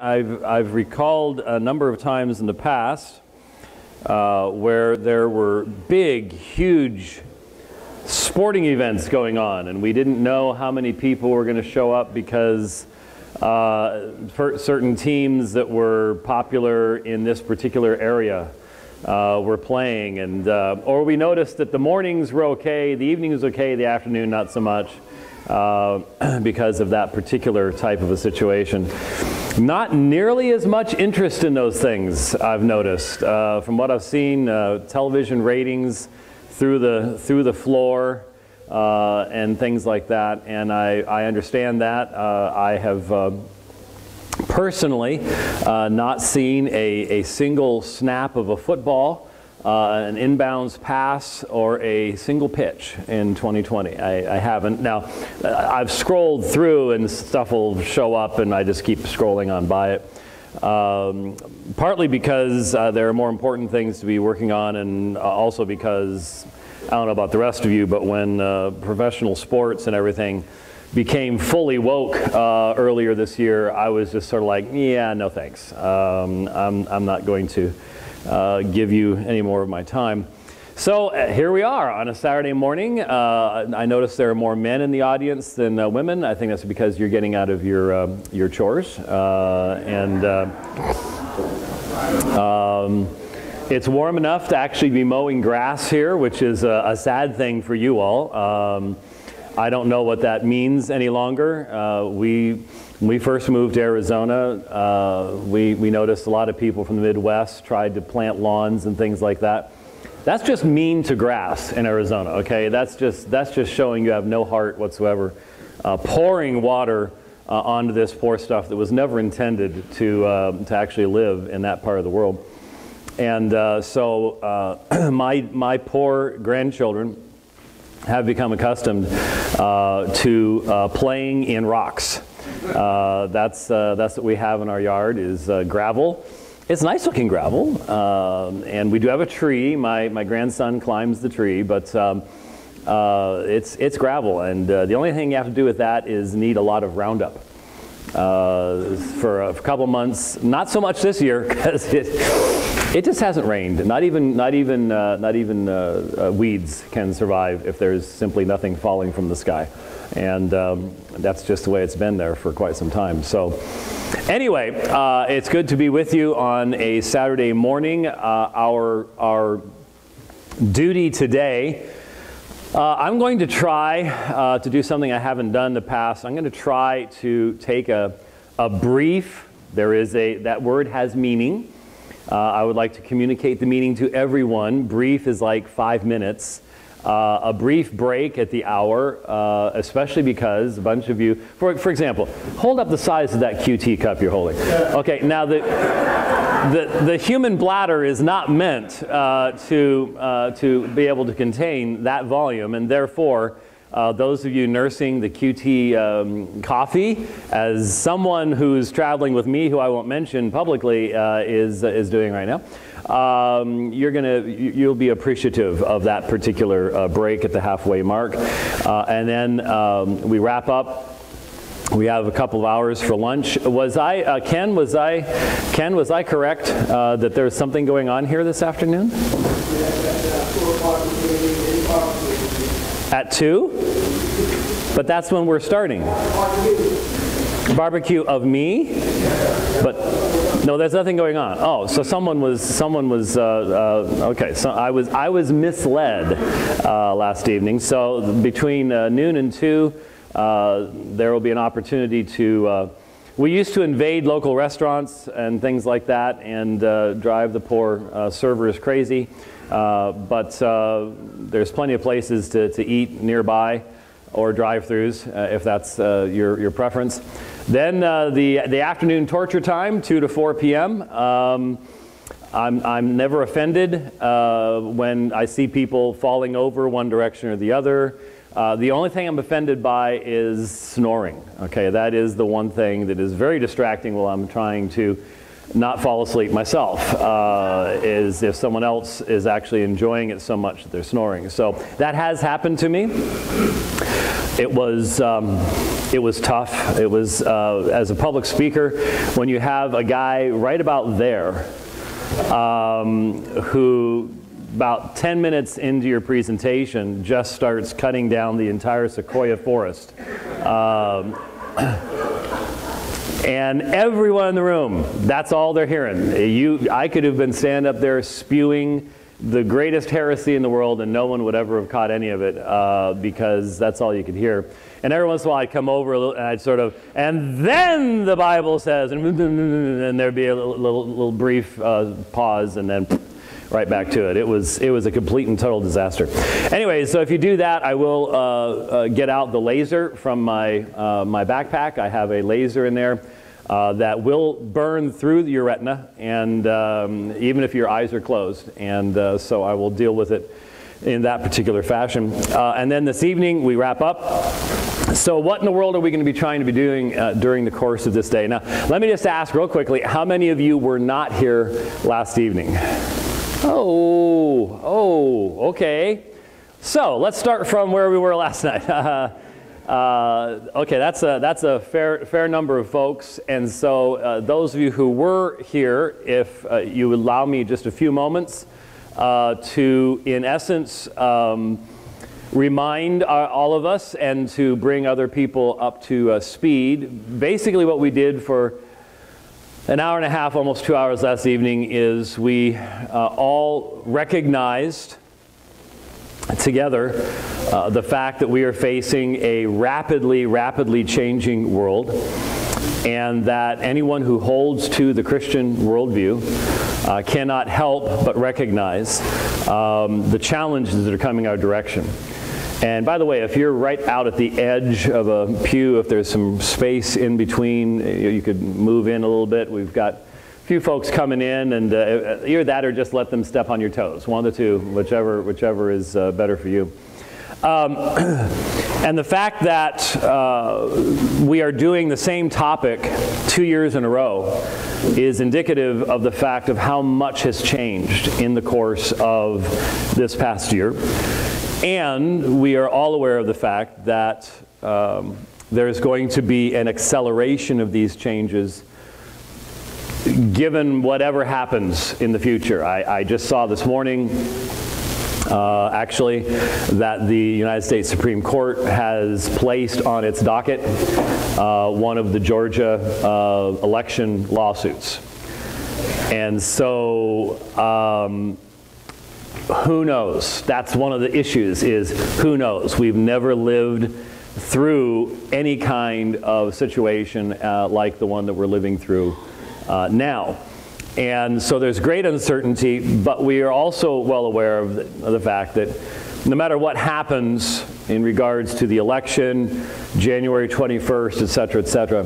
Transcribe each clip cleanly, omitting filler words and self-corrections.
I've recalled a number of times in the past where there were big, huge sporting events going on, and we didn't know how many people were going to show up because certain teams that were popular in this particular area were playing, and or we noticed that the mornings were okay, the evening was okay, the afternoon not so much, because of that particular type of a situation. Not nearly as much interest in those things, I've noticed. From what I've seen, television ratings through the floor and things like that, and I understand that. I have personally not seen a single snap of a football, an inbounds pass, or a single pitch in 2020. I haven't. Now, I've scrolled through and stuff will show up and I just keep scrolling on by it. Partly because there are more important things to be working on, and also because, I don't know about the rest of you, but when professional sports and everything became fully woke earlier this year, I was just sort of like, yeah, no thanks. I'm not going to give you any more of my time. So here we are on a Saturday morning. I noticed there are more men in the audience than women. I think that's because you're getting out of your chores. It's warm enough to actually be mowing grass here, which is a sad thing for you all. I don't know what that means any longer. When we first moved to Arizona, we noticed a lot of people from the Midwest tried to plant lawns and things like that. That's just mean to grass in Arizona, okay? That's just showing you have no heart whatsoever. Pouring water onto this poor stuff that was never intended to actually live in that part of the world. And so my poor grandchildren have become accustomed to playing in rocks. That's what we have in our yard is gravel. It's nice looking gravel, and we do have a tree. My grandson climbs the tree, but it's gravel, and the only thing you have to do with that is need a lot of Roundup. For a couple months, not so much this year, because it just hasn't rained. Not even weeds can survive if there's simply nothing falling from the sky, and that's just the way it's been there for quite some time. So anyway, it's good to be with you on a Saturday morning. Our duty today, I'm going to try to do something I haven't done in the past. I'm going to try to take a brief, that word has meaning. I would like to communicate the meaning to everyone. Brief is like 5 minutes. A brief break at the hour, especially because a bunch of you, for example, hold up the size of that QT cup you're holding. Okay, now the human bladder is not meant to be able to contain that volume, and therefore those of you nursing the QT coffee, as someone who's traveling with me, who I won't mention publicly, is doing right now, you'll be appreciative of that particular break at the halfway mark, and then we wrap up. We have a couple of hours for lunch. Ken, was I correct that there's something going on here this afternoon? At 2? But that's when we're starting. Barbecue of me? But no, there's nothing going on. Oh, so someone was okay. So I was misled last evening. So between noon and 2, there will be an opportunity to. We used to invade local restaurants and things like that, and drive the poor servers crazy. But there's plenty of places to eat nearby, or drive-throughs, if that's your preference. Then the afternoon torture time, 2 to 4 p.m. I'm never offended when I see people falling over one direction or the other. The only thing I'm offended by is snoring. Okay, that is the one thing that is very distracting while I'm trying to not fall asleep myself, is if someone else is actually enjoying it so much that they're snoring. So that has happened to me. it was tough. It was, as a public speaker, when you have a guy right about there who about 10 minutes into your presentation just starts cutting down the entire sequoia forest. And everyone in the room, that's all they're hearing. I could have been standing up there spewing the greatest heresy in the world and no one would ever have caught any of it because that's all you could hear. And every once in a while I'd come over a little, and I'd sort of, and then the Bible says, and there'd be a little brief pause and then right back to it. It was a complete and total disaster. Anyway, so if you do that, I will get out the laser from my backpack. I have a laser in there that will burn through your retina, and even if your eyes are closed. And so I will deal with it in that particular fashion. And then this evening we wrap up. So what in the world are we going to be trying to be doing during the course of this day? Now, let me just ask real quickly, how many of you were not here last evening? Oh, okay. So let's start from where we were last night. Okay, that's a fair number of folks, and so those of you who were here, if you would allow me just a few moments to, in essence, remind all of us and to bring other people up to speed. Basically what we did for an hour and a half, almost 2 hours last evening, is we all recognized together the fact that we are facing a rapidly changing world, and that anyone who holds to the Christian worldview cannot help but recognize the challenges that are coming our direction. And by the way, if you're right out at the edge of a pew, if there's some space in between, you could move in a little bit. We've got a few folks coming in, and either that or just let them step on your toes. One of the two, whichever is better for you. And the fact that we are doing the same topic 2 years in a row is indicative of the fact of how much has changed in the course of this past year. And we are all aware of the fact that there's going to be an acceleration of these changes given whatever happens in the future. I just saw this morning, actually, that the United States Supreme Court has placed on its docket one of the Georgia election lawsuits. And so, who knows? That's one of the issues, is who knows? We've never lived through any kind of situation like the one that we're living through now. And so there's great uncertainty, but we are also well aware of the fact that no matter what happens in regards to the election, January 21st, et cetera,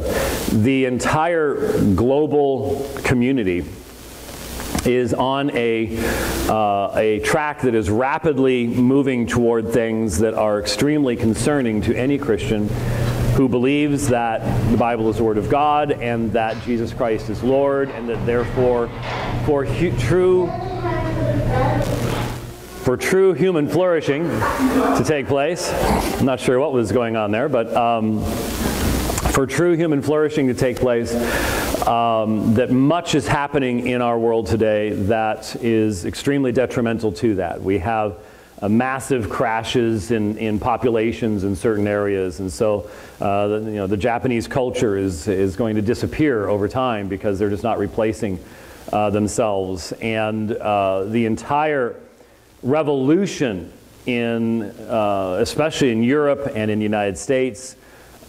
the entire global community is on a track that is rapidly moving toward things that are extremely concerning to any Christian who believes that the Bible is the Word of God and that Jesus Christ is Lord, and that therefore for true human flourishing to take place, I'm not sure what was going on there, but for true human flourishing to take place, that much is happening in our world today that is extremely detrimental to that. We have massive crashes in populations in certain areas, and so the Japanese culture is going to disappear over time because they're just not replacing themselves. And the entire revolution especially in Europe and in the United States,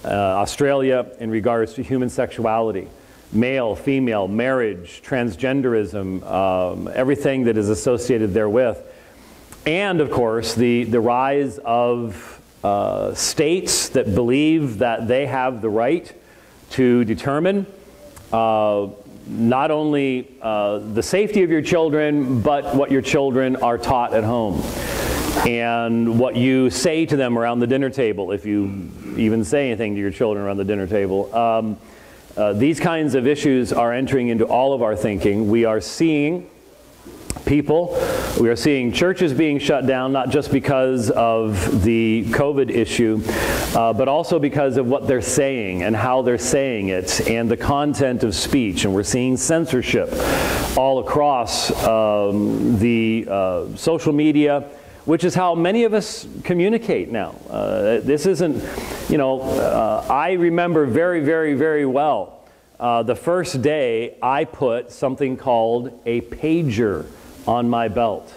Australia, in regards to human sexuality, male, female, marriage, transgenderism, everything that is associated therewith. And of course, the rise of states that believe that they have the right to determine not only the safety of your children, but what your children are taught at home, and what you say to them around the dinner table, if you even say anything to your children around the dinner table. These kinds of issues are entering into all of our thinking. We are seeing people. We are seeing churches being shut down, not just because of the COVID issue, but also because of what they're saying and how they're saying it and the content of speech. And we're seeing censorship all across the social media, which is how many of us communicate now. This isn't, I remember very, very, very well the first day I put something called a pager on my belt.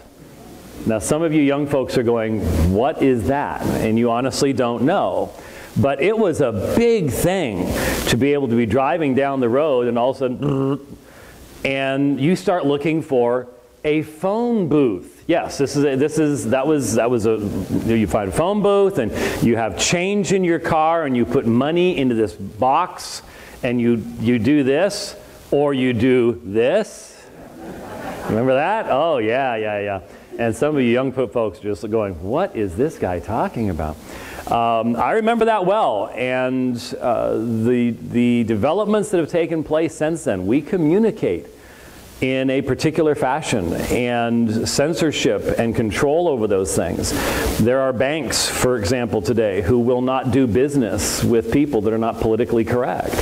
Now some of you young folks are going, what is that? And you honestly don't know. But it was a big thing to be able to be driving down the road and all of a sudden, and you start looking for a phone booth. Yes, you find a phone booth and you have change in your car and you put money into this box and you do this or you do this. Remember that? Oh, yeah. And some of you young folks are just going, what is this guy talking about? I remember that well, and the developments that have taken place since then, we communicate in a particular fashion, and censorship and control over those things. There are banks, for example, today, who will not do business with people that are not politically correct.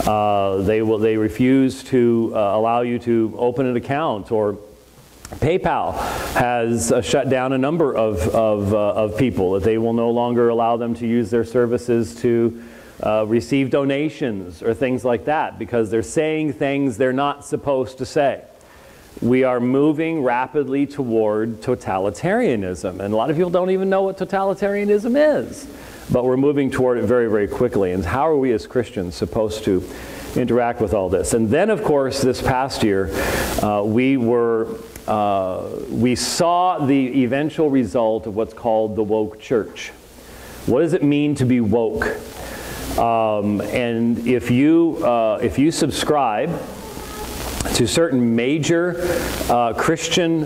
They refuse to allow you to open an account, or PayPal has shut down a number of people that they will no longer allow them to use their services to receive donations or things like that because they're saying things they're not supposed to say. We are moving rapidly toward totalitarianism, and a lot of people don't even know what totalitarianism is. But we're moving toward it very, very quickly. And how are we as Christians supposed to interact with all this? And then, of course, this past year, we saw the eventual result of what's called the woke church. What does it mean to be woke? And if you subscribe to certain major Christian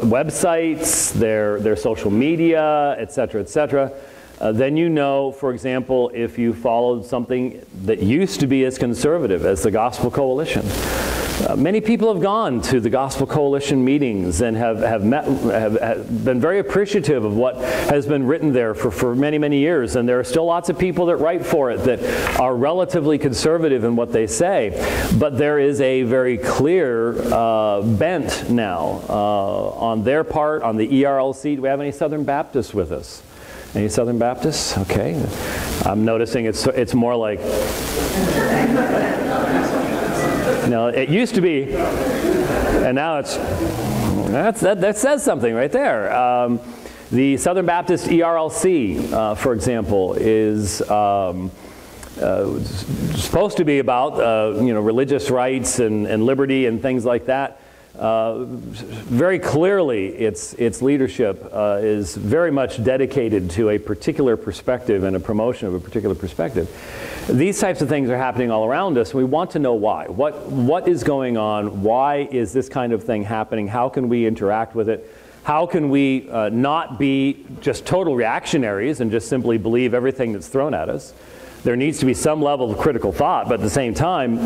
websites, their social media, etc., then you know, for example, if you followed something that used to be as conservative as the Gospel Coalition. Many people have gone to the Gospel Coalition meetings and have been very appreciative of what has been written there for many, many years. And there are still lots of people that write for it that are relatively conservative in what they say. But there is a very clear bent now on their part, on the ERLC. Do we have any Southern Baptists with us? Any Southern Baptists? Okay. I'm noticing it's more like... No, it used to be, and now that says something right there. The Southern Baptist ERLC, for example, is supposed to be about religious rights and liberty and things like that. Very clearly, its leadership is very much dedicated to a particular perspective and a promotion of a particular perspective. These types of things are happening all around us. We want to know why. What is going on? Why is this kind of thing happening? How can we interact with it? How can we not be just total reactionaries and just simply believe everything that's thrown at us? There needs to be some level of critical thought, but at the same time,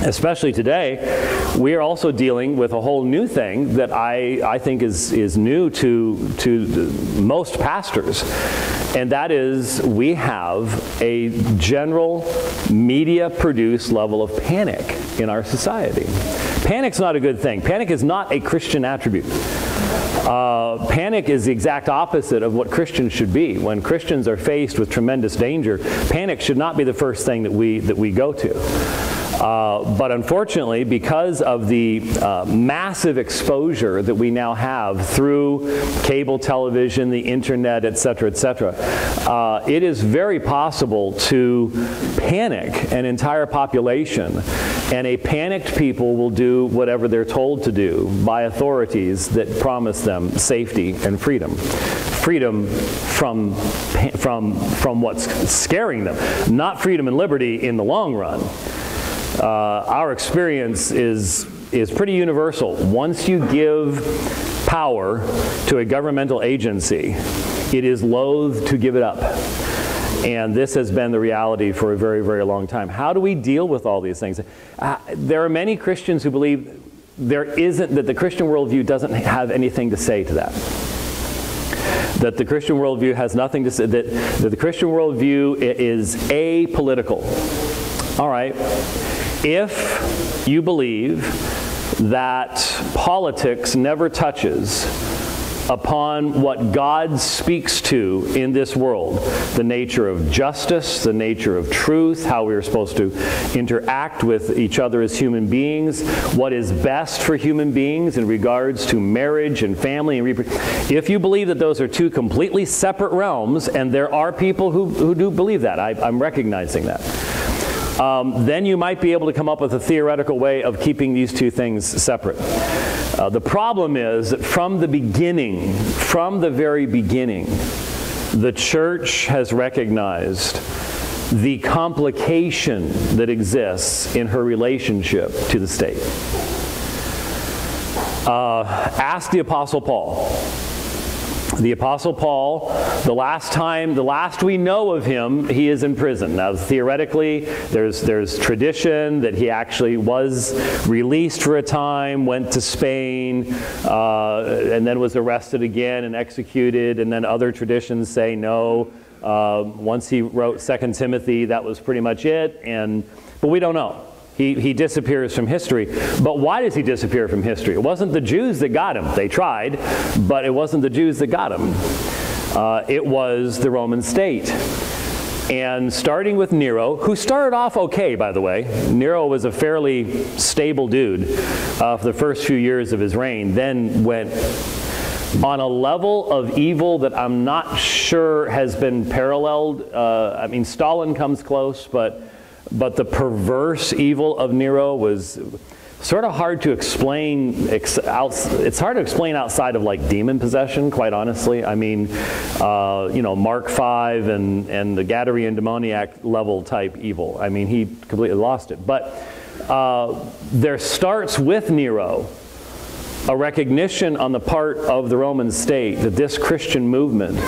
especially today, we are also dealing with a whole new thing that I think is new to most pastors, and that is we have a general media-produced level of panic in our society. Panic's not a good thing. Panic is not a Christian attribute. Panic is the exact opposite of what Christians should be. When Christians are faced with tremendous danger, panic should not be the first thing that we go to. But unfortunately, because of the massive exposure that we now have through cable television, the internet, etc., it is very possible to panic an entire population, and a panicked people will do whatever they're told to do by authorities that promise them safety and freedom. Freedom from what's scaring them, not freedom and liberty in the long run. Our experience is pretty universal. Once you give power to a governmental agency, it is loath to give it up. And this has been the reality for a very, very long time. How do we deal with all these things? There are many Christians who believe that the Christian worldview doesn't have anything to say to that. That the Christian worldview has nothing to say, that the Christian worldview is apolitical. All right. If you believe that politics never touches upon what God speaks to in this world, the nature of justice, the nature of truth, how we are supposed to interact with each other as human beings, what is best for human beings in regards to marriage and family and if you believe that those are two completely separate realms, and there are people who do believe that, I'm recognizing that, then you might be able to come up with a theoretical way of keeping these two things separate. The problem is that from the very beginning, the church has recognized the complication that exists in her relationship to the state. Ask the Apostle Paul. The Apostle Paul, the last we know of him, he is in prison. Now, theoretically, there's tradition that he actually was released for a time, went to Spain, and then was arrested again and executed, and then other traditions say no. Once he wrote 2 Timothy, that was pretty much it, but we don't know. He disappears from history. But why does he disappear from history? It wasn't the Jews that got him. They tried, but it wasn't the Jews that got him. It was the Roman state. And starting with Nero, who started off okay, by the way. Nero was a fairly stable dude for the first few years of his reign, then went on a level of evil that I'm not sure has been paralleled. I mean, Stalin comes close, but the perverse evil of Nero was sort of hard to explain. It's hard to explain outside of like demon possession, quite honestly. I mean, you know, Mark 5 and the Gadarene demoniac level type evil. I mean, he completely lost it. But there starts with Nero a recognition on the part of the Roman state that this Christian movement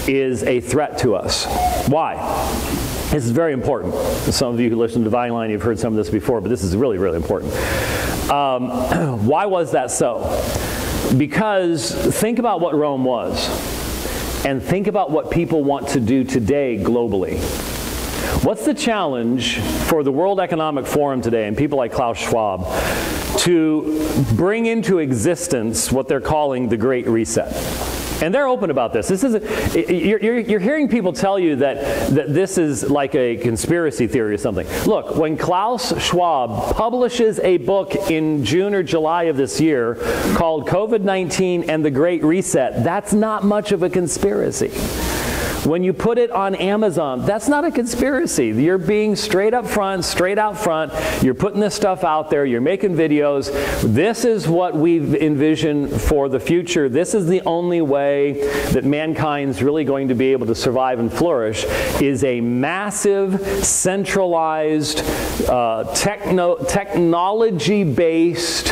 is a threat to us. Why? This is very important. Some of you who listen to Divine Line, you've heard some of this before, but this is really, really important. Why was that so? Because think about what Rome was, and think about what people want to do today globally. What's the challenge for the World Economic Forum today and people like Klaus Schwab to bring into existence what they're calling the Great Reset? And they're open about this. This is you're hearing people tell you that this is like a conspiracy theory or something. Look, when Klaus Schwab publishes a book in June or July of this year called COVID-19 and the Great Reset, that's not much of a conspiracy. When you put it on Amazon, that's not a conspiracy. You're being straight out front. You're putting this stuff out there. You're making videos. This is what we've envisioned for the future. This is the only way that mankind's really going to be able to survive and flourish, is a massive, centralized, technology-based,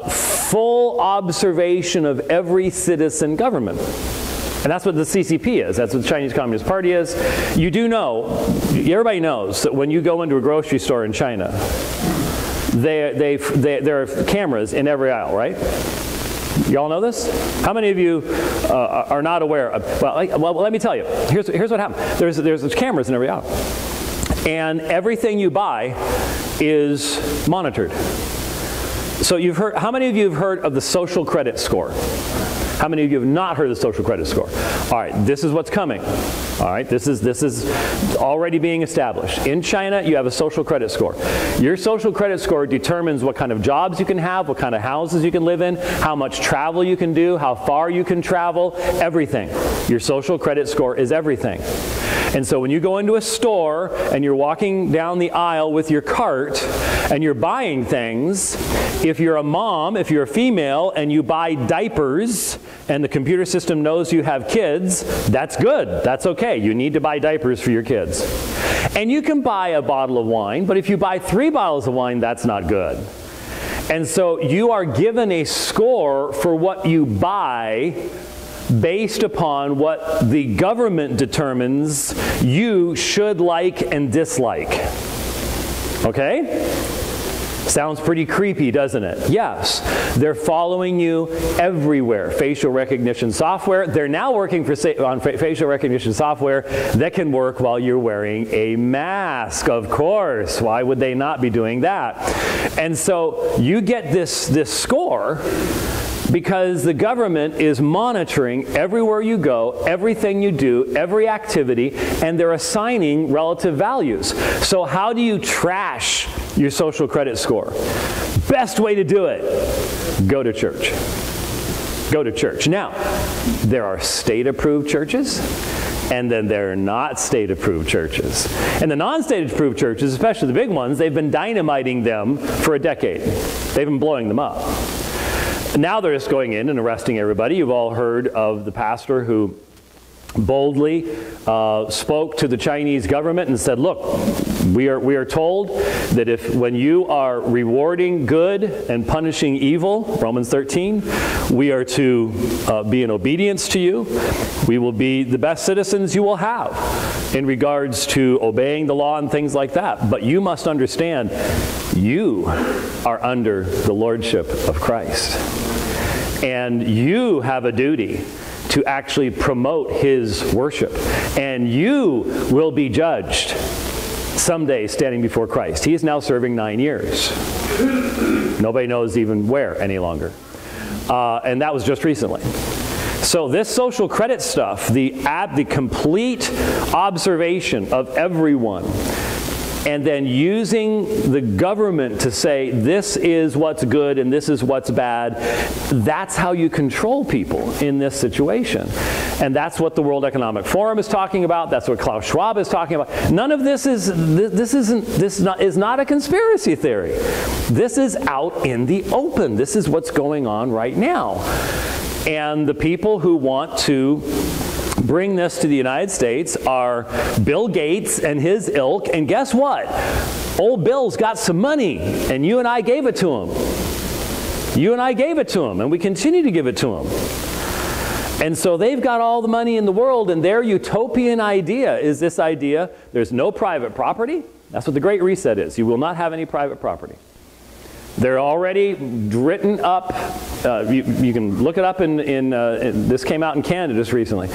full observation of every citizen government. And that's what the CCP is. That's what the Chinese Communist Party is. You do know, everybody knows that when you go into a grocery store in China, there are cameras in every aisle, right? Y'all know this? How many of you are not aware of? Well, let me tell you. Here's what happened. There's cameras in every aisle, and everything you buy is monitored. So you've heard. How many of you have heard of the social credit score? How many of you have not heard of the social credit score? All right, this is what's coming. All right, this is already being established. In China, you have a social credit score. Your social credit score determines what kind of jobs you can have, what kind of houses you can live in, how much travel you can do, how far you can travel, everything. Your social credit score is everything. And so when you go into a store and you're walking down the aisle with your cart and you're buying things, if you're a mom, if you're a female, and you buy diapers and the computer system knows you have kids, that's good. That's okay. You need to buy diapers for your kids. And you can buy a bottle of wine, but if you buy 3 bottles of wine, that's not good. And so you are given a score for what you buy based upon what the government determines you should like and dislike. Okay? Sounds pretty creepy, doesn't it? Yes. They're following you everywhere. Facial recognition software. They're now working on facial recognition software that can work while you're wearing a mask, of course. Why would they not be doing that? And so you get this score because the government is monitoring everywhere you go, everything you do, every activity, and they're assigning relative values. So how do you trash your social credit score? Best way to do it, go to church. Go to church. Now, there are state-approved churches, and then there are not state-approved churches. And the non-state-approved churches, especially the big ones, they've been dynamiting them for a decade. They've been blowing them up. Now they're just going in and arresting everybody. You've all heard of the pastor who boldly spoke to the Chinese government and said, look, we are told that when you are rewarding good and punishing evil, Romans 13, we are to be in obedience to you. We will be the best citizens you will have in regards to obeying the law and things like that. But you must understand, you are under the lordship of Christ. And you have a duty to actually promote his worship. And you will be judged someday standing before Christ. He is now serving 9 years. Nobody knows even where any longer. And that was just recently. So this social credit stuff, the complete observation of everyone, and then using the government to say this is what's good and this is what's bad, that's how you control people in this situation. And that's what the World Economic Forum is talking about. That's what Klaus Schwab is talking about. None of this is not a conspiracy theory. This is out in the open. This is what's going on right now. And the people who want to bring this to the United States are Bill Gates and his ilk, and guess what? Old Bill's got some money, and you and I gave it to him. You and I gave it to him, and we continue to give it to him. And so they've got all the money in the world, and their utopian idea is this idea, there's no private property. That's what the Great Reset is. You will not have any private property. They're already written up, you can look it up this came out in Canada just recently.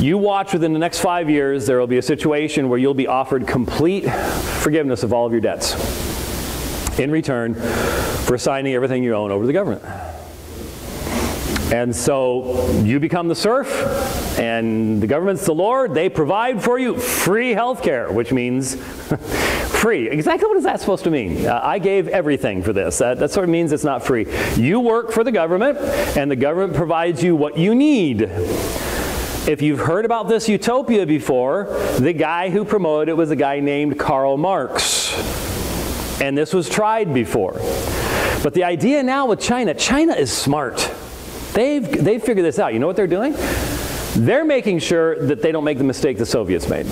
You watch within the next 5 years, there will be a situation where you'll be offered complete forgiveness of all of your debts in return for signing everything you own over to the government. And so you become the serf, and the government's the Lord. They provide for you free health care, which means free. Exactly what is that supposed to mean? I gave everything for this. That sort of means it's not free. You work for the government, and the government provides you what you need. If you've heard about this utopia before, the guy who promoted it was a guy named Karl Marx. And this was tried before. But the idea now with China is smart. They've figured this out. You know what they're doing? They're making sure that they don't make the mistake the Soviets made.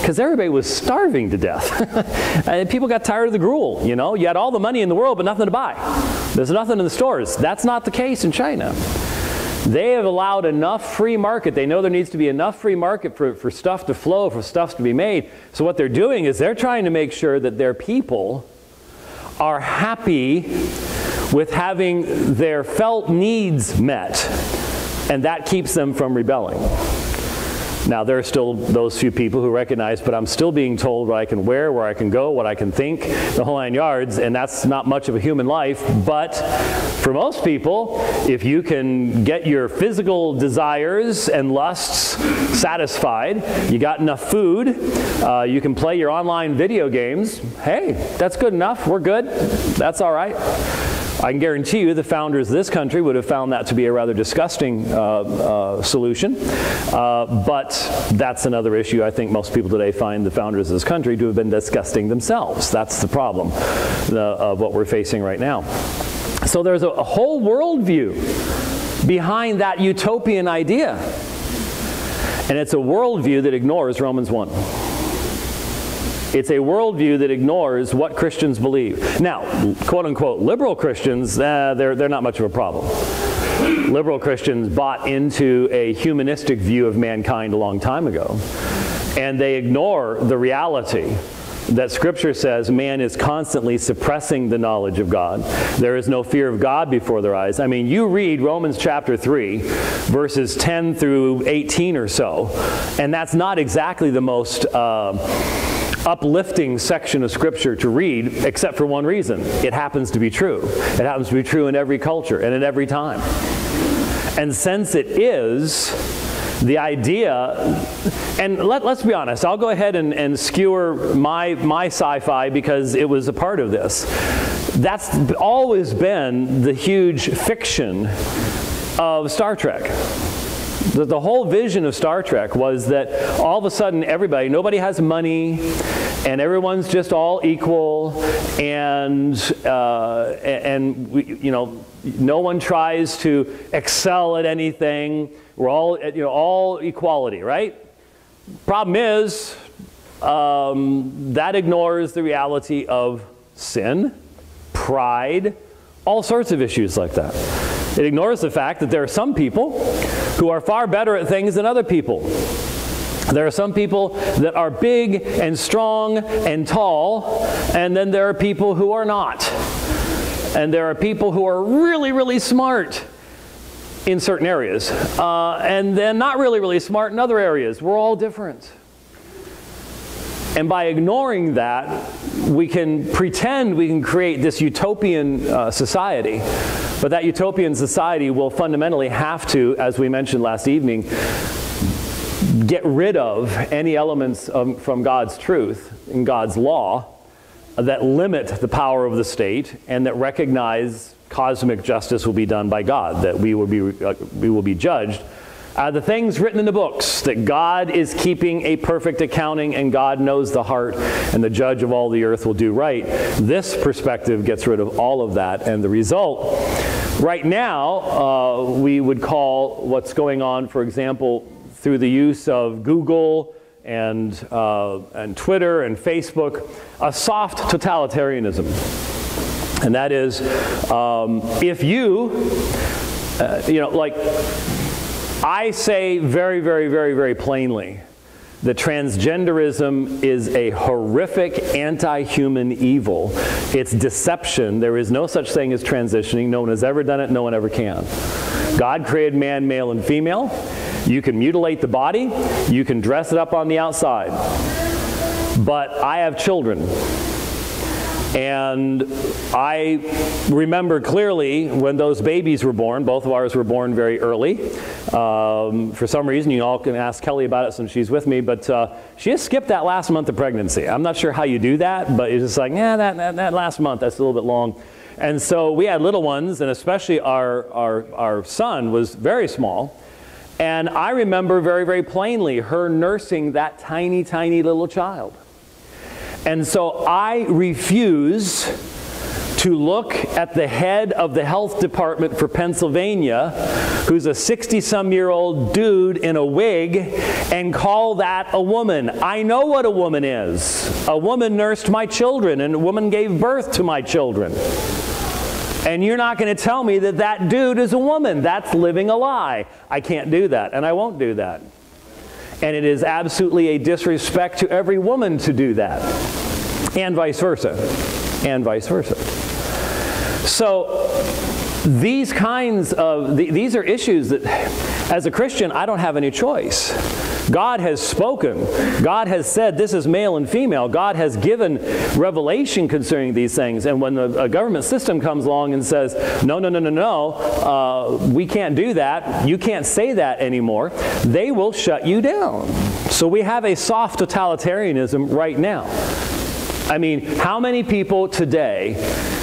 Because everybody was starving to death. And people got tired of the gruel, you know? You had all the money in the world, but nothing to buy. There's nothing in the stores. That's not the case in China. They have allowed enough free market. They know there needs to be enough free market for stuff to flow, for stuff to be made. So what they're doing is they're trying to make sure that their people are happy with having their felt needs met, and that keeps them from rebelling. Now, there are still those few people who recognize, but I'm still being told what I can wear, where I can go, what I can think, the whole 9 yards, and that's not much of a human life. But for most people, if you can get your physical desires and lusts satisfied, you got enough food, you can play your online video games, hey, that's good enough, we're good, that's all right. I can guarantee you the founders of this country would have found that to be a rather disgusting solution. But that's another issue. I think most people today find the founders of this country to have been disgusting themselves. That's the problem of what we're facing right now. So there's a whole worldview behind that utopian idea. And it's a worldview that ignores Romans 1. It's a worldview that ignores what Christians believe. Now, quote-unquote liberal Christians, they're not much of a problem. Liberal Christians bought into a humanistic view of mankind a long time ago. And they ignore the reality that Scripture says man is constantly suppressing the knowledge of God. There is no fear of God before their eyes. I mean, you read Romans chapter 3, verses 10 through 18 or so, and that's not exactly the most uplifting section of Scripture to read, except for one reason. It happens to be true. It happens to be true in every culture and at every time. And since it is, the idea, and let's be honest, I'll go ahead and skewer my sci-fi because it was a part of this. That's always been the huge fiction of Star Trek. The whole vision of Star Trek was that all of a sudden nobody has money, and everyone's just all equal, and no one tries to excel at anything. We're all equality, right? Problem is, that ignores the reality of sin, pride, all sorts of issues like that. It ignores the fact that there are some people who are far better at things than other people. There are some people that are big and strong and tall, and then there are people who are not. And there are people who are really, really smart in certain areas, and then not really, really smart in other areas. We're all different. And by ignoring that, we can pretend we can create this utopian society. But that utopian society will fundamentally have to, as we mentioned last evening, get rid of any elements from God's truth and God's law that limit the power of the state and that recognize cosmic justice will be done by God, that we will be judged. The things written in the books, that God is keeping a perfect accounting and God knows the heart and the judge of all the earth will do right. This perspective gets rid of all of that, and the result, right now, we would call what's going on, for example, through the use of Google and Twitter and Facebook, a soft totalitarianism. And that is, if I say very, very, very, very plainly that transgenderism is a horrific anti-human evil. It's deception. There is no such thing as transitioning. No one has ever done it. No one ever can. God created man, male, and female. You can mutilate the body. You can dress it up on the outside. But I have children. And I remember clearly when those babies were born. Both of ours were born very early. For some reason, you all can ask Kelly about it since she's with me, but she has skipped that last month of pregnancy. I'm not sure how you do that, but it's just like, yeah, that last month, that's a little bit long. And so we had little ones, and especially our son was very small. And I remember very, very plainly her nursing that tiny, tiny little child. And so I refuse to look at the head of the health department for Pennsylvania, who's a 60-some-year-old dude in a wig, and call that a woman. I know what a woman is. A woman nursed my children, and a woman gave birth to my children. And you're not going to tell me that that dude is a woman. That's living a lie. I can't do that, and I won't do that. And it is absolutely a disrespect to every woman to do that. And vice versa. And vice versa. So these kinds of, these are issues that, as a Christian, I don't have any choice. God has spoken. God has said this is male and female. God has given revelation concerning these things. And when a government system comes along and says, no, no, no, no, no, we can't do that, you can't say that anymore, they will shut you down. So we have a soft totalitarianism right now. I mean, how many people today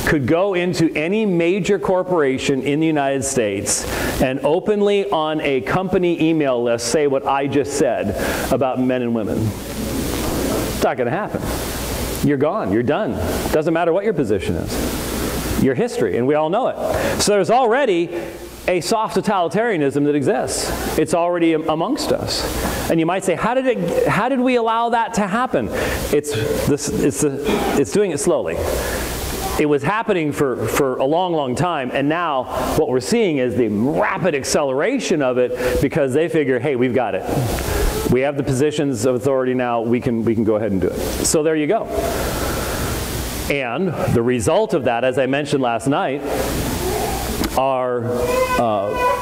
could go into any major corporation in the United States and openly on a company email list say what I just said about men and women? It's not going to happen. You're gone. You're done. Doesn't matter what your position is. Your history, and we all know it. So there's already a soft totalitarianism that exists. It's already amongst us. And you might say, how did we allow that to happen? It's doing it slowly. It was happening for a long, long time, and now what we're seeing is the rapid acceleration of it because they figure, hey, we've got it. We have the positions of authority now. We can go ahead and do it. So there you go. And the result of that, as I mentioned last night, are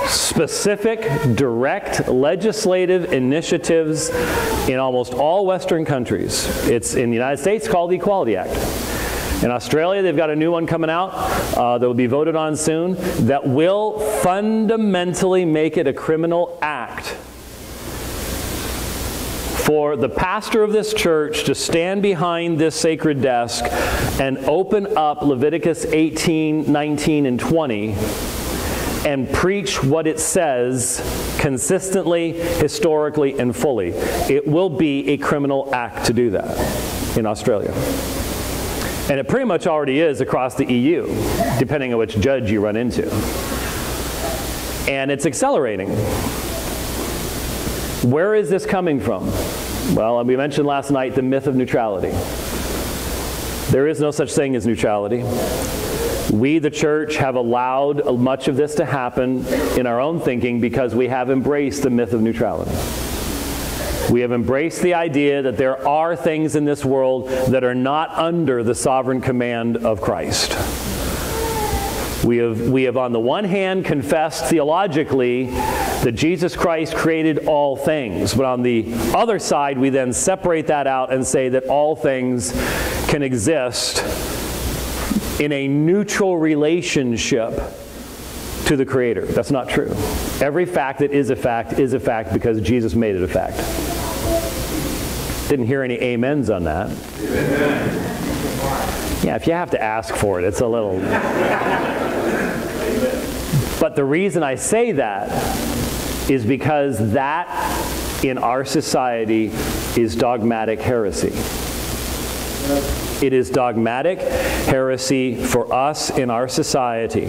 specific, direct legislative initiatives in almost all Western countries. It's in the United States called the Equality Act. In Australia, they've got a new one coming out that will be voted on soon that will fundamentally make it a criminal act for the pastor of this church to stand behind this sacred desk and open up Leviticus 18, 19, and 20 and preach what it says consistently, historically, and fully. It will be a criminal act to do that in Australia. And it pretty much already is across the EU, depending on which judge you run into. And it's accelerating. Where is this coming from? Well, we mentioned last night the myth of neutrality. There is no such thing as neutrality. We, the church, have allowed much of this to happen in our own thinking because we have embraced the myth of neutrality. We have embraced the idea that there are things in this world that are not under the sovereign command of Christ. We have on the one hand confessed theologically that Jesus Christ created all things, but on the other side we then separate that out and say that all things can exist in a neutral relationship to the Creator. That's not true. Every fact that is a fact because Jesus made it a fact. Didn't hear any amens on that. Yeah, if you have to ask for it, it's a little... But the reason I say that is because that, in our society, is dogmatic heresy. It is dogmatic heresy for us in our society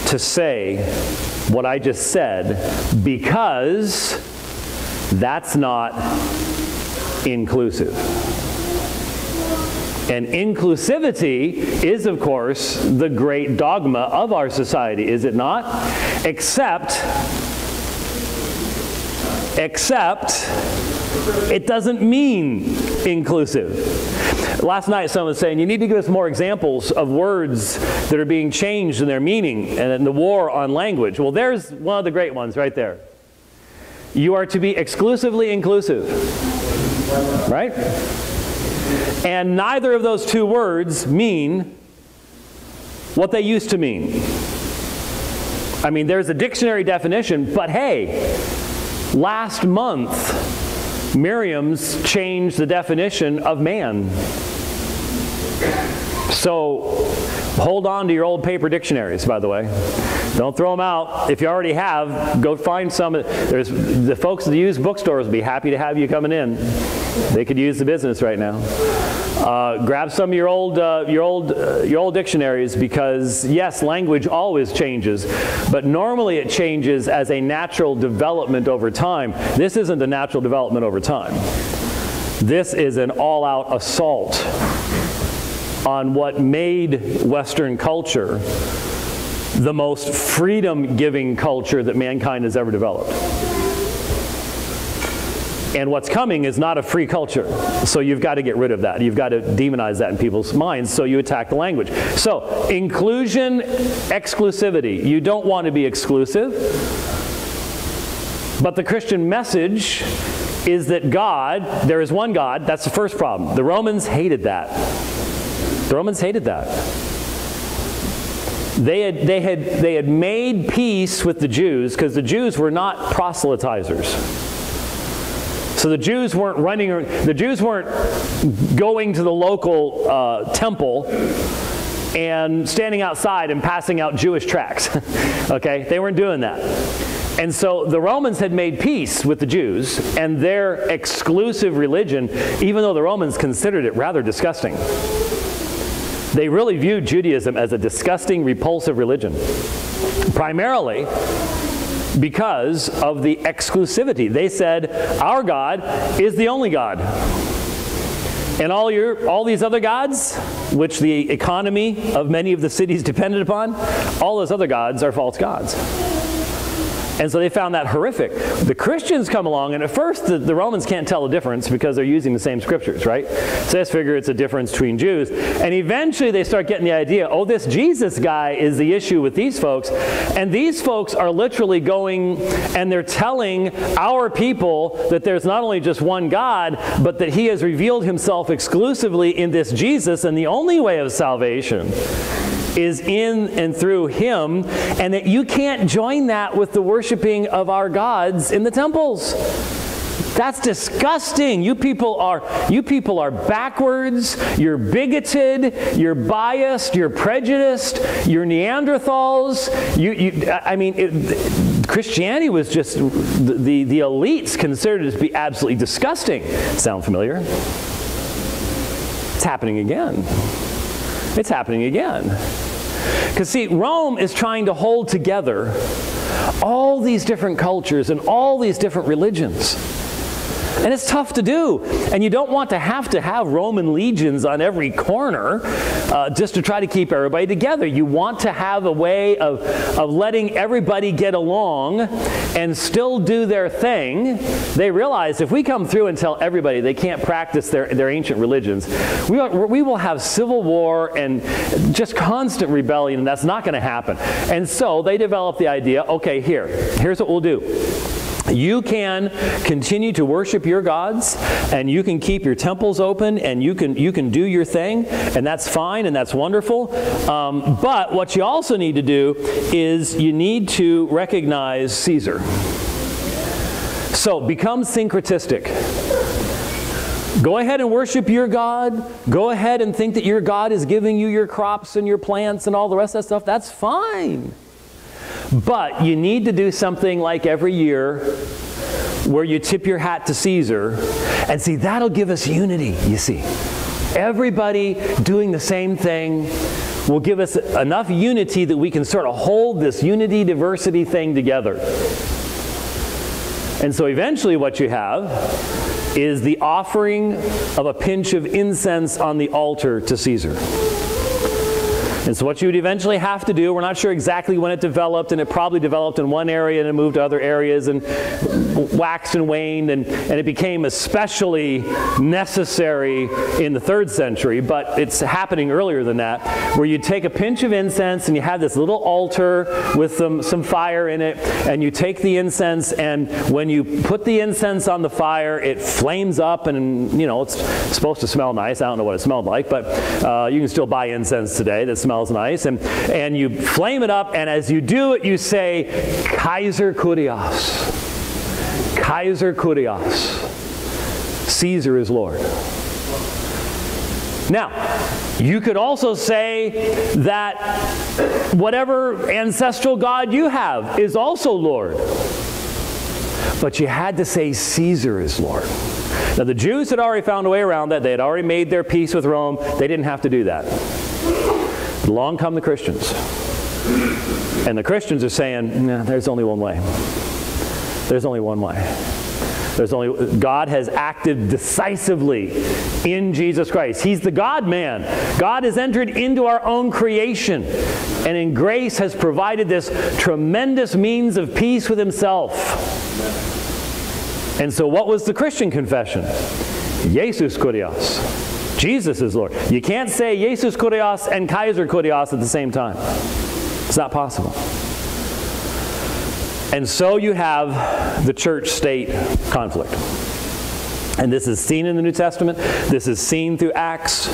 to say what I just said because that's not inclusive. And inclusivity is, of course, the great dogma of our society, is it not? Except it doesn't mean inclusive. Last night someone was saying, you need to give us more examples of words that are being changed in their meaning and in the war on language. Well, there's one of the great ones right there. You are to be exclusively inclusive, right? And neither of those two words mean what they used to mean. I mean, there's a dictionary definition, but hey, last month, Merriam's changed the definition of man. So, hold on to your old paper dictionaries, by the way. Don't throw them out. If you already have, go find some. There's the folks that use bookstores will be happy to have you coming in. They could use the business right now. Grab some of your old dictionaries because yes, language always changes, but normally it changes as a natural development over time. This isn't a natural development over time. This is an all-out assault on what made Western culture the most freedom-giving culture that mankind has ever developed. And what's coming is not a free culture. So you've got to get rid of that. You've got to demonize that in people's minds, so you attack the language. So, inclusion, exclusivity. You don't want to be exclusive. But the Christian message is that God, there is one God. That's the first problem. The Romans hated that. The Romans hated that. They had made peace with the Jews because the Jews were not proselytizers. So the Jews weren't going to the local temple and standing outside and passing out Jewish tracts. Okay? They weren't doing that. And so the Romans had made peace with the Jews and their exclusive religion, even though the Romans considered it rather disgusting. They really viewed Judaism as a disgusting, repulsive religion, primarily because of the exclusivity. They said, our God is the only God. And all these other gods, which the economy of many of the cities depended upon, all those other gods are false gods. And so they found that horrific. The Christians come along, and at first the Romans can't tell the difference because they're using the same scriptures, right? So they just figure it's a difference between Jews. And eventually they start getting the idea, oh, this Jesus guy is the issue with these folks. And these folks are literally going and they're telling our people that there's not only just one God, but that he has revealed himself exclusively in this Jesus, and the only way of salvation is in and through him, and that you can't join that with the worshiping of our gods in the temples. That's disgusting. You people are backwards, you're bigoted, you're biased, you're prejudiced, you're Neanderthals. Christianity was just, the elites considered it to be absolutely disgusting. Sound familiar? It's happening again. It's happening again. Because see, Rome is trying to hold together all these different cultures and all these different religions. And it's tough to do. And you don't want to have Roman legions on every corner just to try to keep everybody together. You want to have a way of letting everybody get along and still do their thing. They realize if we come through and tell everybody they can't practice their ancient religions, we will have civil war and just constant rebellion, and that's not going to happen. And so they develop the idea, okay, here's what we'll do. You can continue to worship your gods, and you can keep your temples open, and you can do your thing, and that's fine, and that's wonderful. But what you also need to do is you need to recognize Caesar. So become syncretistic. Go ahead and worship your God. Go ahead and think that your God is giving you your crops and your plants and all the rest of that stuff. That's fine. But you need to do something like every year where you tip your hat to Caesar. And see, that'll give us unity, you see. Everybody doing the same thing will give us enough unity that we can sort of hold this unity, diversity thing together. And so eventually what you have is the offering of a pinch of incense on the altar to Caesar. And so what you would eventually have to do, we're not sure exactly when it developed, and it probably developed in one area and it moved to other areas and waxed and waned, and it became especially necessary in the 3rd century, but it's happening earlier than that, where you take a pinch of incense and you have this little altar with some fire in it, and you take the incense, and when you put the incense on the fire, it flames up, and it's supposed to smell nice. I don't know what it smelled like, but you can still buy incense today that smells nice, and you flame it up, and as you do it, you say, Kaiser Kurios. Kaiser Kurios. Caesar is Lord. Now, you could also say that whatever ancestral god you have is also Lord. But you had to say Caesar is Lord. Now, the Jews had already found a way around that. They had already made their peace with Rome. They didn't have to do that. Along come the Christians. And the Christians are saying, no, there's only one way. There's only one way. God has acted decisively in Jesus Christ. He's the God-man. God has entered into our own creation, and in grace has provided this tremendous means of peace with himself. And so what was the Christian confession? Jesus Kurios. Jesus is Lord. You can't say Jesus Kurios and Kaiser Kurios at the same time. It's not possible. And so you have the church-state conflict. And this is seen in the New Testament. This is seen through Acts.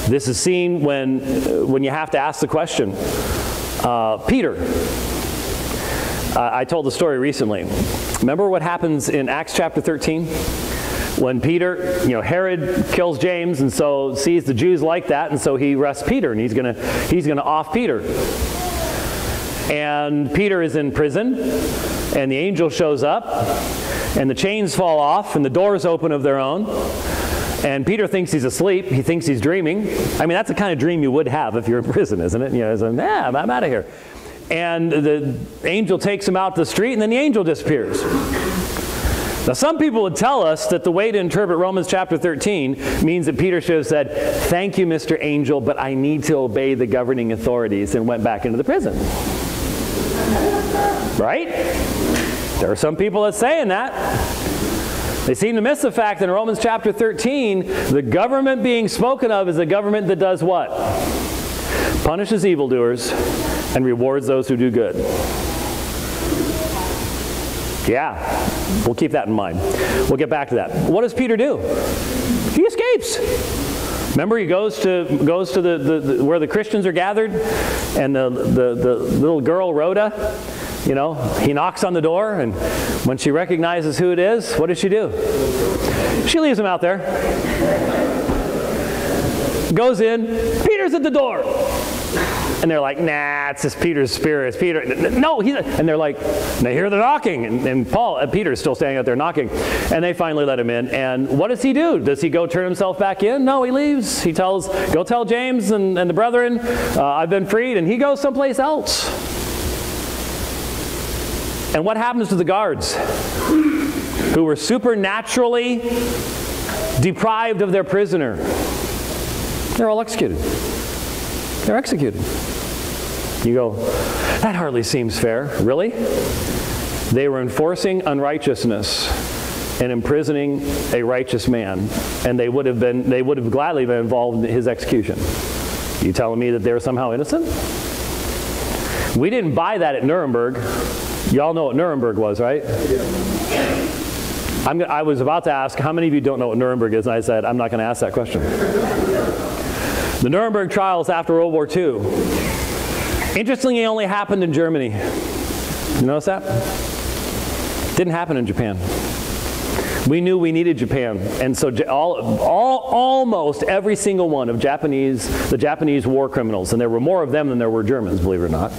This is seen when you have to ask the question. Peter. I told the story recently. Remember what happens in Acts chapter 13? When Peter, Herod kills James, and so sees the Jews like that, and so he arrests Peter, and he's gonna off Peter. And Peter is in prison, and the angel shows up, and the chains fall off, and the doors open of their own. And Peter thinks he's asleep. He thinks he's dreaming. I mean, that's the kind of dream you would have if you're in prison, isn't it? It's like, I'm out of here. And the angel takes him out to the street, and then the angel disappears. Now, some people would tell us that the way to interpret Romans chapter 13 means that Peter should have said, thank you, Mr. Angel, but I need to obey the governing authorities, and went back into the prison. Right? There are some people that saying that. They seem to miss the fact that in Romans chapter 13, the government being spoken of is a government that does what? Punishes evildoers and rewards those who do good. Yeah, we'll keep that in mind. We'll get back to that. What does Peter do? He escapes. Remember, he goes to where the Christians are gathered, and the little girl Rhoda, you know, he knocks on the door, and when she recognizes who it is, what does she do? She leaves him out there. Goes in, Peter's at the door. And they're like, nah, it's just Peter's spirit. It's Peter. No, and they're like, they hear the knocking. And Peter's still standing out there knocking. And they finally let him in. And what does he do? Does he go turn himself back in? No, he leaves. He tells, go tell James and the brethren, I've been freed. And he goes someplace else. And what happens to the guards who were supernaturally deprived of their prisoner? They're all executed. They're executed. You go, that hardly seems fair. Really? They were enforcing unrighteousness and imprisoning a righteous man, and they would have gladly been involved in his execution. You telling me that they were somehow innocent? We didn't buy that at Nuremberg. Y'all know what Nuremberg was, right? I was about to ask, how many of you don't know what Nuremberg is? And I said, I'm not going to ask that question. The Nuremberg trials after World War II, interestingly, only happened in Germany. You notice that? Didn't happen in Japan. We knew we needed Japan, and so almost every single one of the Japanese war criminals, and there were more of them than there were Germans, believe it or not,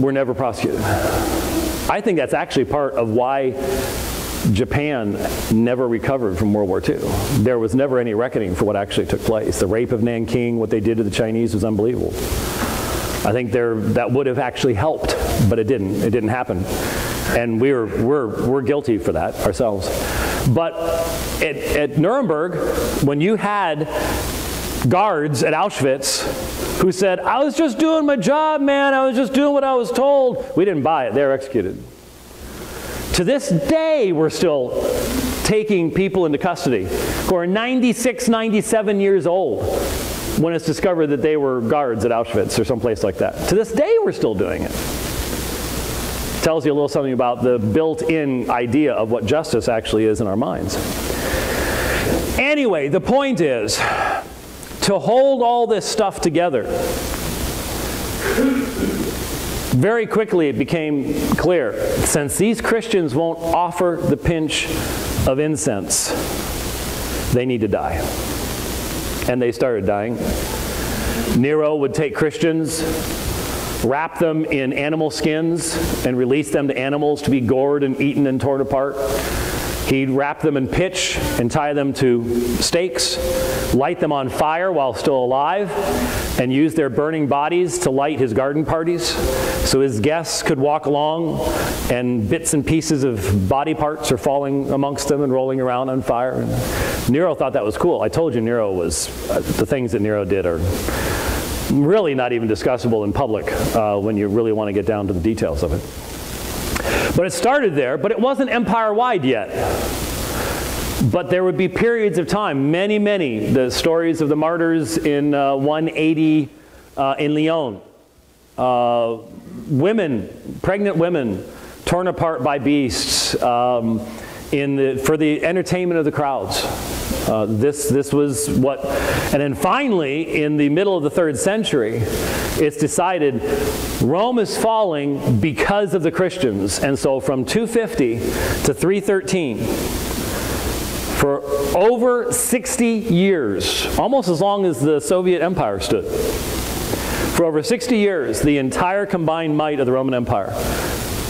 were never prosecuted. I think that's actually part of why Japan never recovered from World War II. There was never any reckoning for what actually took place. The rape of Nanking, what they did to the Chinese was unbelievable. I think that would have actually helped, but it didn't. It didn't happen. And we're guilty for that ourselves. But at Nuremberg, when you had guards at Auschwitz who said, I was just doing my job, man, I was just doing what I was told, we didn't buy it. They were executed. To this day, we're still taking people into custody who are 96, 97 years old when it's discovered that they were guards at Auschwitz or someplace like that. To this day, we're still doing it. Tells you a little something about the built-in idea of what justice actually is in our minds. Anyway, the point is, to hold all this stuff together, very quickly it became clear, since these Christians won't offer the pinch of incense, they need to die. And they started dying. Nero would take Christians, wrap them in animal skins, and release them to animals to be gored and eaten and torn apart. He'd wrap them in pitch and tie them to stakes, light them on fire while still alive, and use their burning bodies to light his garden parties so his guests could walk along and bits and pieces of body parts are falling amongst them and rolling around on fire. And Nero thought that was cool. I told you Nero was, the things that Nero did are really not even discussable in public when you really want to get down to the details of it. But it started there, but it wasn't empire-wide yet. But there would be periods of time, many, the stories of the martyrs in 180 in Lyon. Women, pregnant women, torn apart by beasts for the entertainment of the crowds. This was what, and then finally, in the middle of the 3rd century, it's decided Rome is falling because of the Christians. And so from 250 to 313, for over 60 years, almost as long as the Soviet Empire stood, for over 60 years, the entire combined might of the Roman Empire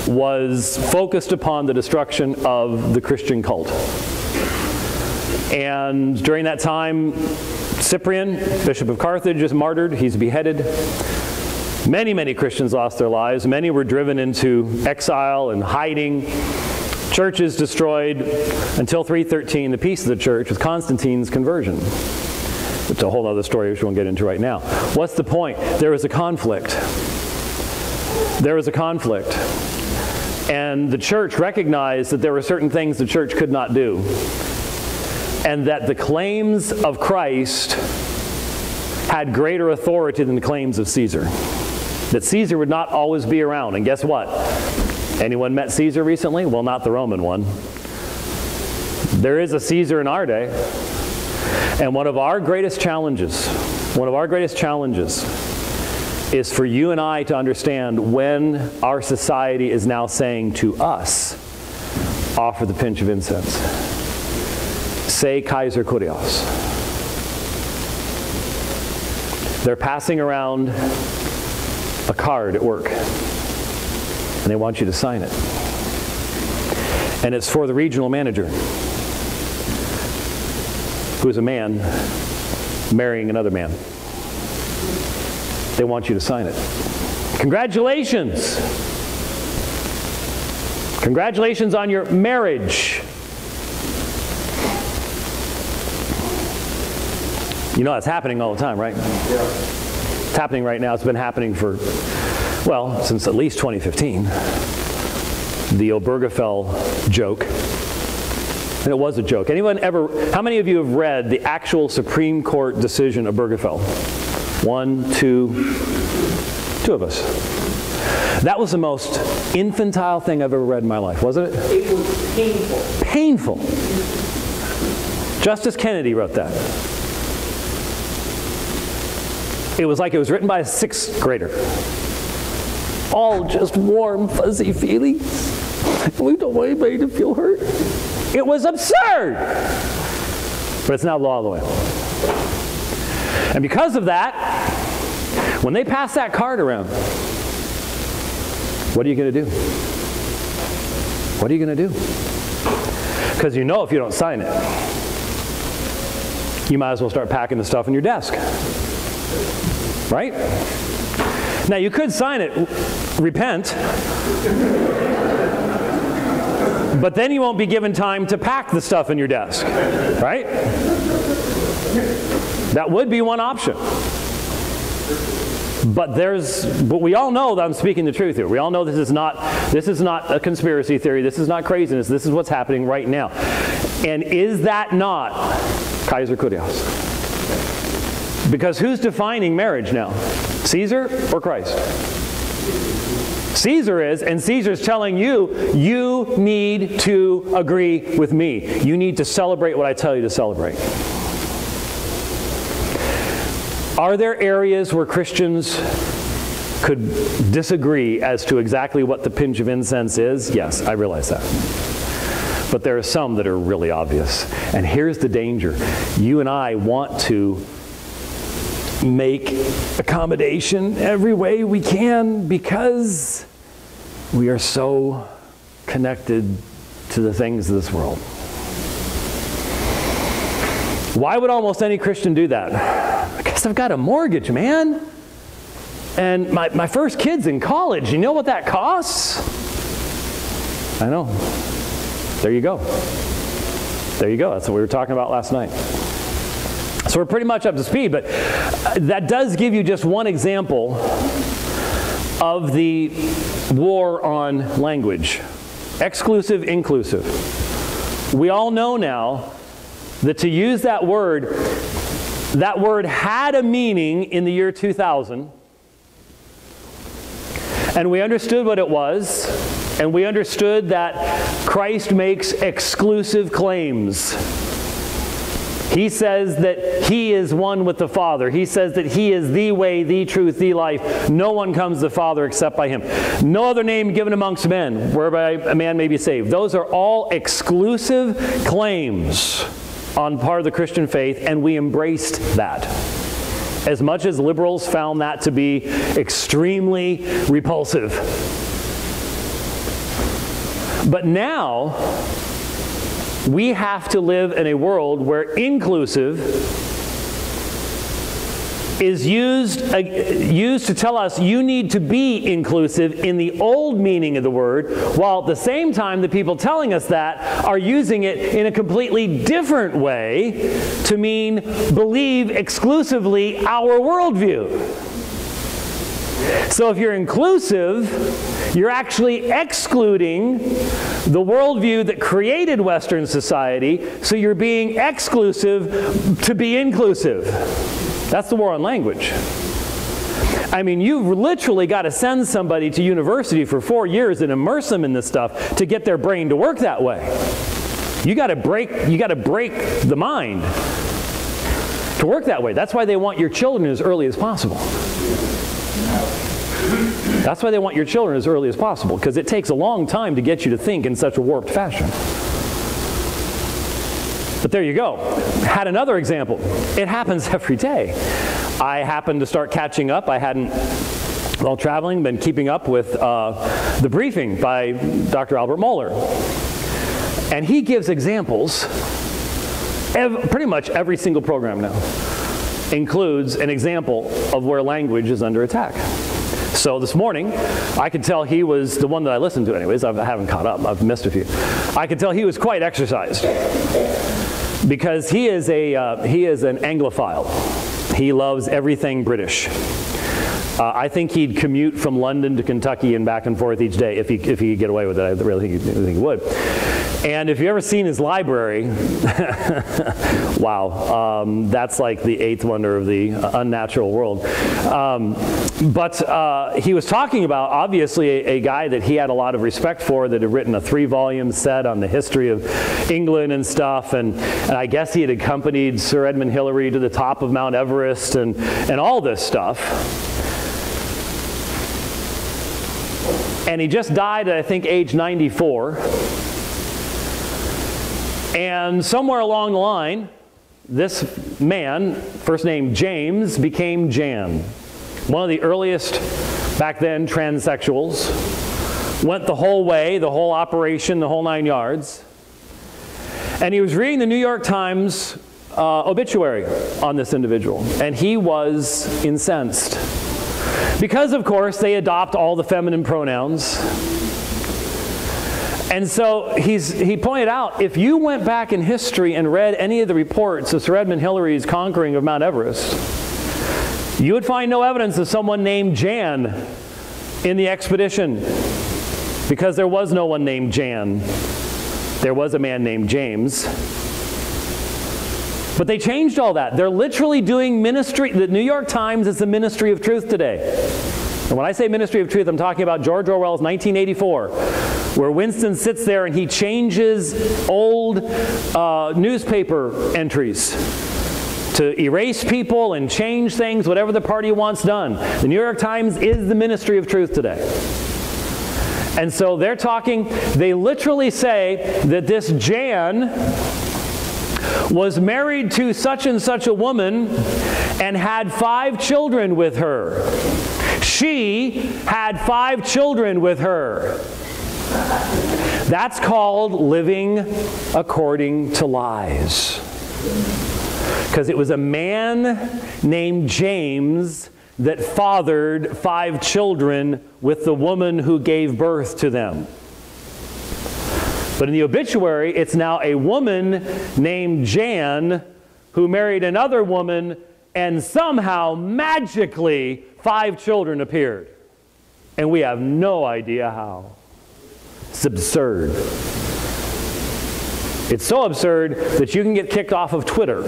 was focused upon the destruction of the Christian cult. And during that time, Cyprian, Bishop of Carthage, is martyred. He's beheaded. Many Christians lost their lives. Many were driven into exile and hiding. Churches destroyed until 313, the peace of the church with Constantine's conversion. It's a whole other story which we won't get into right now. What's the point? There was a conflict. there was a conflict. And the church recognized that there were certain things the church could not do. And that the claims of Christ had greater authority than the claims of Caesar. That Caesar would not always be around. And guess what? Anyone met Caesar recently? Well, not the Roman one. There is a Caesar in our day. And one of our greatest challenges is for you and I to understand when our society is now saying to us, offer the pinch of incense. Say Kaiser Kurios. They're passing around a card at work, and they want you to sign it. And it's for the regional manager, who's a man marrying another man. They want you to sign it. Congratulations! Congratulations on your marriage. You know that's happening all the time, right? Yeah. It's happening right now. It's been happening for, well, since at least 2015. The Obergefell joke. And it was a joke. Anyone ever, how many of you have read the actual Supreme Court decision of Obergefell? One, two of us. That was the most infantile thing I've ever read in my life, wasn't it? It was painful. Painful. Justice Kennedy wrote that. It was like it was written by a 6th grader. All just warm, fuzzy feelings. We don't want anybody to feel hurt. It was absurd. But it's now law of the land. And because of that, when they pass that card around, what are you going to do? What are you going to do? Because you know if you don't sign it, you might as well start packing the stuff in your desk. Right? Now you could sign it, repent, but then you won't be given time to pack the stuff in your desk. Right? That would be one option. But we all know that I'm speaking the truth here. We all know this is not a conspiracy theory. This is not craziness. This is what's happening right now. And is that not Kaiser Kurios? Because who's defining marriage now? Caesar or Christ? Caesar is, and Caesar's telling you, you need to agree with me. You need to celebrate what I tell you to celebrate. Are there areas where Christians could disagree as to exactly what the pinch of incense is? Yes, I realize that. But there are some that are really obvious. And here's the danger. You and I want to make accommodation every way we can because we are so connected to the things of this world. Why would almost any Christian do that? Because I've got a mortgage, man. And my first kid's in college. You know what that costs? I know. There you go. There you go. That's what we were talking about last night. So we're pretty much up to speed, but that does give you just one example of the war on language. Exclusive, inclusive. We all know now that to use that word had a meaning in the year 2000, and we understood what it was, and we understood that Christ makes exclusive claims. He says that He is one with the Father. He says that He is the way, the truth, the life. No one comes to the Father except by Him. No other name given amongst men whereby a man may be saved. Those are all exclusive claims on part of the Christian faith, and we embraced that. As much as liberals found that to be extremely repulsive. But now, we have to live in a world where inclusive is used to tell us you need to be inclusive in the old meaning of the word, while at the same time the people telling us that are using it in a completely different way to mean believe exclusively our worldview. So if you're inclusive, you're actually excluding the worldview that created Western society, so you're being exclusive to be inclusive. That's the war on language. I mean, you've literally got to send somebody to university for 4 years and immerse them in this stuff to get their brain to work that way. You got to break the mind to work that way. That's why they want your children as early as possible. That's why they want your children as early as possible, because it takes a long time to get you to think in such a warped fashion. But there you go. Had another example. It happens every day. I happened to start catching up. I hadn't, while traveling, been keeping up with the briefing by Dr. Albert Mohler. And he gives examples. Pretty much every single program now includes an example of where language is under attack. So this morning, I could tell he was, the one that I listened to anyways, I haven't caught up, I've missed a few. I could tell he was quite exercised, because he is an Anglophile. He loves everything British. I think he'd commute from London to Kentucky and back and forth each day if he could get away with it. I really think he would. And if you've ever seen his library, wow, that's like the eighth wonder of the unnatural world. But he was talking about, obviously, a guy that he had a lot of respect for, that had written a 3-volume set on the history of England and stuff, and I guess he had accompanied Sir Edmund Hillary to the top of Mount Everest and all this stuff. And he just died at, I think, age 94. And somewhere along the line, this man, first name James, became Jan. One of the earliest, back then, transsexuals. Went the whole way, the whole operation, the whole 9 yards. And he was reading the New York Times obituary on this individual. And he was incensed. Because, of course, they adopt all the feminine pronouns. And so he pointed out, if you went back in history and read any of the reports of Sir Edmund Hillary's conquering of Mount Everest, you would find no evidence of someone named Jan in the expedition, because there was no one named Jan. There was a man named James. But they changed all that. They're literally doing ministry. The New York Times is the Ministry of Truth today. And when I say Ministry of Truth, I'm talking about George Orwell's 1984, where Winston sits there and he changes old newspaper entries to erase people and change things, whatever the party wants done. The New York Times is the Ministry of Truth today. And so they're talking, they literally say that this Jan was married to such and such a woman and had 5 children with her. She had 5 children with her. That's called living according to lies. Because it was a man named James that fathered 5 children with the woman who gave birth to them. But in the obituary, it's now a woman named Jan who married another woman, and somehow, magically, 5 children appeared. And we have no idea how. It's absurd. It's so absurd that you can get kicked off of Twitter.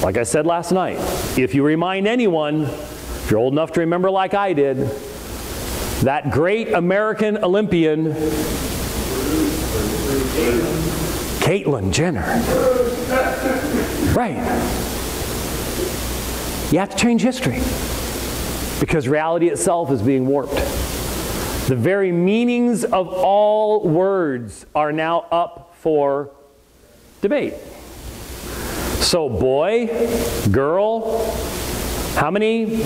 Like I said last night, if you remind anyone, if you're old enough to remember like I did, that great American Olympian, Caitlyn Jenner. Right. You have to change history, because reality itself is being warped. The very meanings of all words are now up for debate. So boy, girl, how many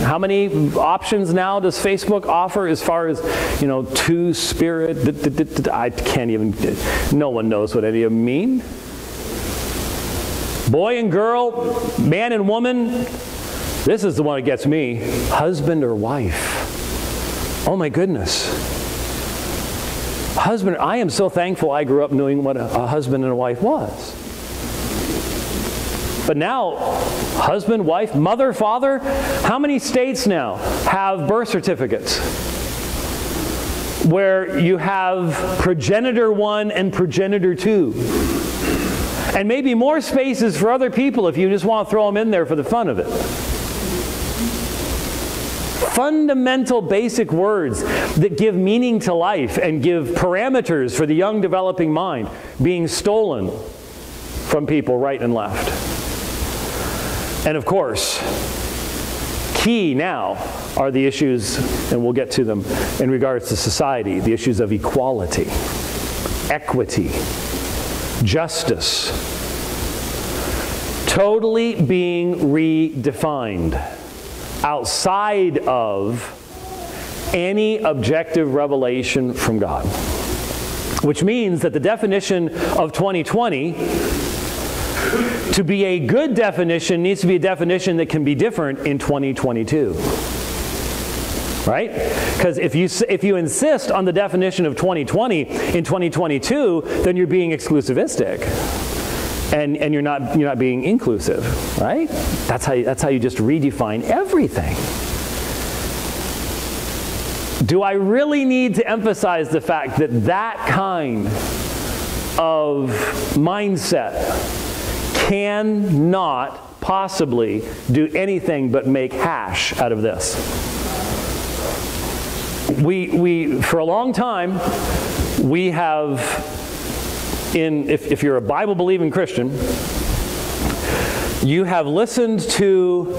options now does Facebook offer as far as, you know, two-spirit? I can't even, no one knows what any of them mean. Boy and girl, man and woman, this is the one that gets me. Husband or wife. Oh my goodness. Husband, I am so thankful I grew up knowing what a husband and a wife was. But now, husband, wife, mother, father, how many states now have birth certificates where you have progenitor 1 and progenitor 2? And maybe more spaces for other people if you just want to throw them in there for the fun of it. Fundamental basic words that give meaning to life and give parameters for the young developing mind being stolen from people right and left. And of course, key now are the issues, and we'll get to them in regards to society, the issues of equality, equity, justice, totally being redefined outside of any objective revelation from God. Which means that the definition of 2020, to be a good definition, needs to be a definition that can be different in 2022. Right? Because if you insist on the definition of 2020 in 2022, then you're being exclusivistic. And you're not being inclusive, right? That's how you just redefine everything. Do I really need to emphasize the fact that that kind of mindset cannot possibly do anything but make hash out of this? We for a long time, we have, if you're a Bible-believing Christian, you have listened to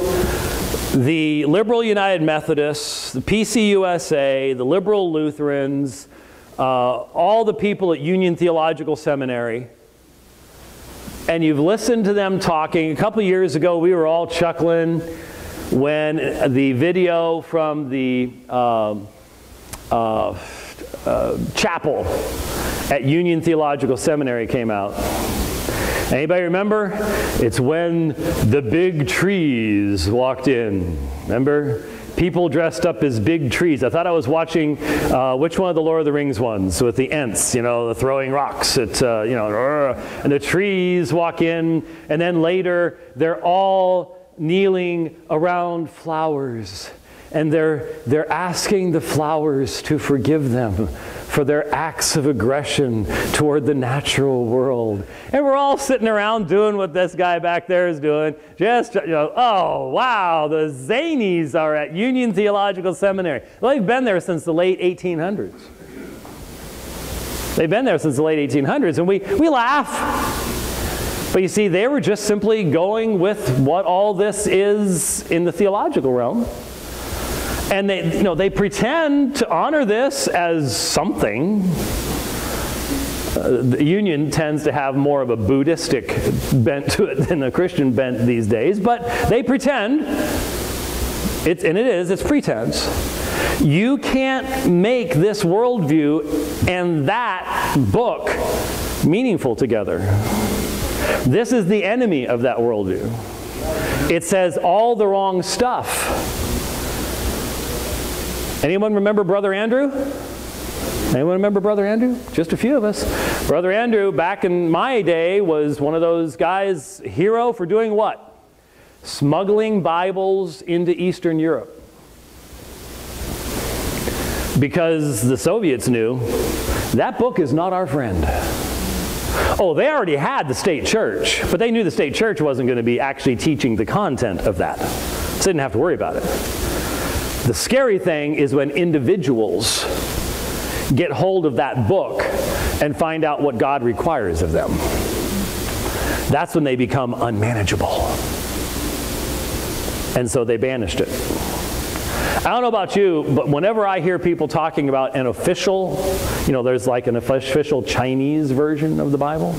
the Liberal United Methodists, the PCUSA, the Liberal Lutherans, all the people at Union Theological Seminary, and you've listened to them talking. A couple of years ago, we were all chuckling when the video from the chapel at Union Theological Seminary came out. Anybody remember? It's when the big trees walked in. Remember? People dressed up as big trees. I thought I was watching which one of the Lord of the Rings ones with the Ents, you know, the throwing rocks at, you know, and the trees walk in, and then later they're all kneeling around flowers, and they're asking the flowers to forgive them for their acts of aggression toward the natural world. And we're all sitting around doing what this guy back there is doing. Just, you know, oh, wow, the zanies are at Union Theological Seminary. Well, they've been there since the late 1800s. They've been there since the late 1800s, and we laugh. But you see, they were just simply going with what all this is in the theological realm. And they pretend to honor this as something. The Union tends to have more of a Buddhistic bent to it than a Christian bent these days, but they pretend. It's pretense. You can't make this worldview and that book meaningful together. This is the enemy of that worldview. It says all the wrong stuff. Anyone remember Brother Andrew? Anyone remember Brother Andrew? Just a few of us. Brother Andrew, back in my day, was one of those guys, hero for doing what? Smuggling Bibles into Eastern Europe. Because the Soviets knew that book is not our friend. Oh, they already had the state church, but they knew the state church wasn't going to be actually teaching the content of that. So they didn't have to worry about it. The scary thing is when individuals get hold of that book and find out what God requires of them. That's when they become unmanageable. And so they banished it. I don't know about you, but whenever I hear people talking about an official, you know, there's like an official Chinese version of the Bible.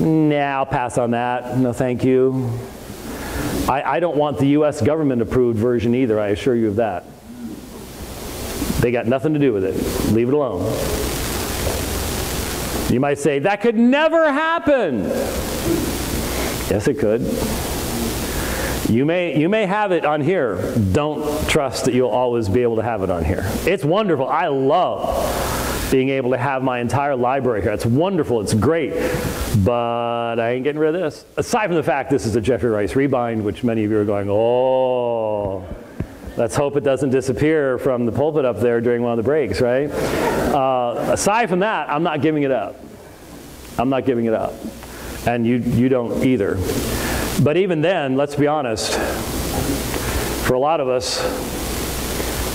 Nah, I'll pass on that. No, thank you. I don't want the U.S. government-approved version either, I assure you of that. They got nothing to do with it. Leave it alone. You might say, that could never happen. Yes, it could. You may have it on here. Don't trust that you'll always be able to have it on here. It's wonderful. I love being able to have my entire library here. It's wonderful, it's great, but I ain't getting rid of this. Aside from the fact this is a Jeffrey Rice rebind, which many of you are going, oh, let's hope it doesn't disappear from the pulpit up there during one of the breaks, right? Aside from that, I'm not giving it up. I'm not giving it up. And you don't either. But even then, let's be honest, for a lot of us,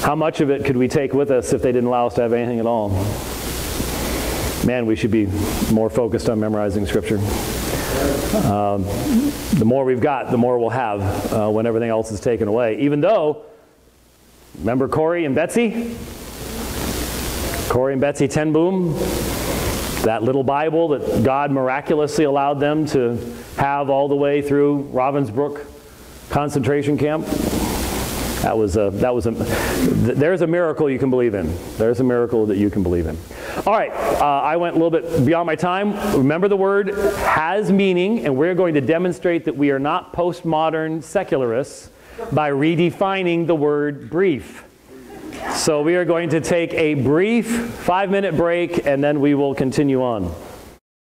how much of it could we take with us if they didn't allow us to have anything at all? Man, we should be more focused on memorizing Scripture. The more we've got, the more we'll have when everything else is taken away. Even though, remember Corey and Betsy? Corey and Betsy Ten Boom? That little Bible that God miraculously allowed them to have all the way through Ravensbrück concentration camp. There's a miracle you can believe in. There's a miracle that you can believe in. All right, I went a little bit beyond my time. Remember, the word has meaning, and we're going to demonstrate that we are not postmodern secularists by redefining the word brief. So we are going to take a brief 5-minute break, and then we will continue on.